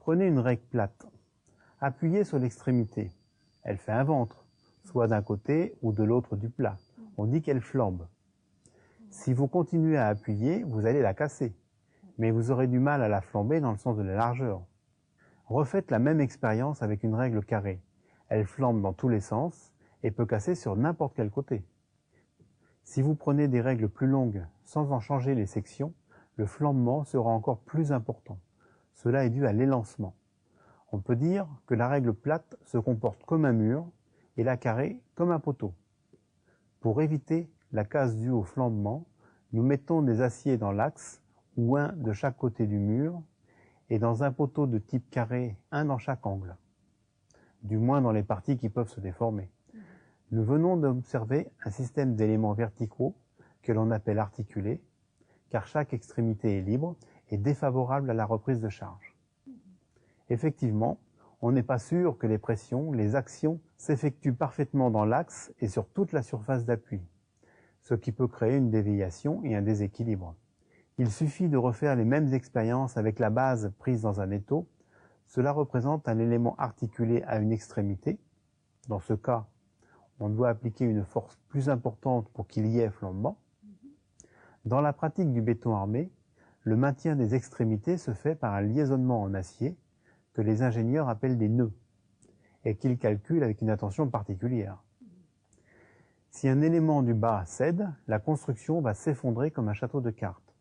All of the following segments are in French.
Prenez une règle plate. Appuyez sur l'extrémité. Elle fait un ventre, soit d'un côté ou de l'autre du plat. On dit qu'elle flambe. Si vous continuez à appuyer, vous allez la casser. Mais vous aurez du mal à la flamber dans le sens de la largeur. Refaites la même expérience avec une règle carrée. Elle flambe dans tous les sens et peut casser sur n'importe quel côté. Si vous prenez des règles plus longues sans en changer les sections, le flambement sera encore plus important. Cela est dû à l'élancement. On peut dire que la règle plate se comporte comme un mur et la carrée comme un poteau. Pour éviter la casse due au flambement, nous mettons des aciers dans l'axe ou un de chaque côté du mur et dans un poteau de type carré, un dans chaque angle. Du moins dans les parties qui peuvent se déformer. Nous venons d'observer un système d'éléments verticaux que l'on appelle articulés, car chaque extrémité est libre et défavorable à la reprise de charge. Effectivement, on n'est pas sûr que les pressions, les actions, s'effectuent parfaitement dans l'axe et sur toute la surface d'appui, ce qui peut créer une déviation et un déséquilibre. Il suffit de refaire les mêmes expériences avec la base prise dans un étau. Cela représente un élément articulé à une extrémité. Dans ce cas, on doit appliquer une force plus importante pour qu'il y ait flambement. Dans la pratique du béton armé, le maintien des extrémités se fait par un liaisonnement en acier que les ingénieurs appellent des nœuds et qu'ils calculent avec une attention particulière. Si un élément du bas cède, la construction va s'effondrer comme un château de cartes.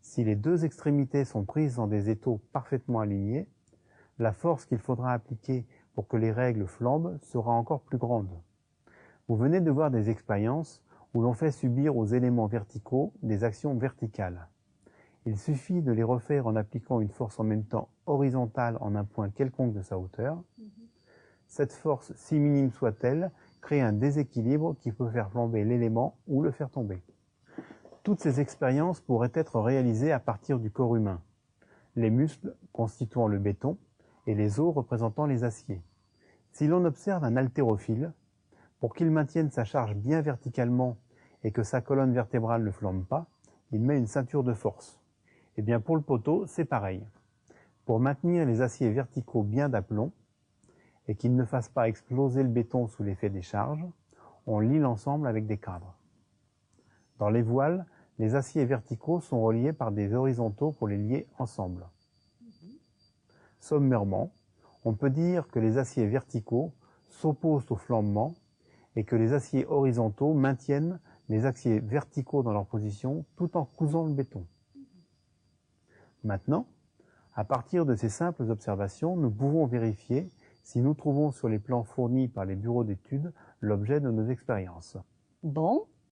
Si les deux extrémités sont prises dans des étaux parfaitement alignés, la force qu'il faudra appliquer pour que les règles flambent sera encore plus grande. Vous venez de voir des expériences où l'on fait subir aux éléments verticaux des actions verticales. Il suffit de les refaire en appliquant une force en même temps horizontale en un point quelconque de sa hauteur. Cette force, si minime soit-elle, crée un déséquilibre qui peut faire flamber l'élément ou le faire tomber. Toutes ces expériences pourraient être réalisées à partir du corps humain, les muscles constituant le béton et les os représentant les aciers. Si l'on observe un haltérophile, pour qu'il maintienne sa charge bien verticalement et que sa colonne vertébrale ne flambe pas, il met une ceinture de force. Et bien pour le poteau, c'est pareil. Pour maintenir les aciers verticaux bien d'aplomb et qu'ils ne fassent pas exploser le béton sous l'effet des charges, on lie l'ensemble avec des cadres. Dans les voiles, les aciers verticaux sont reliés par des horizontaux pour les lier ensemble. Sommairement, on peut dire que les aciers verticaux s'opposent au flambement et que les aciers horizontaux maintiennent les aciers verticaux dans leur position tout en cousant le béton. Maintenant, à partir de ces simples observations, nous pouvons vérifier si nous trouvons sur les plans fournis par les bureaux d'études l'objet de nos expériences. Bon,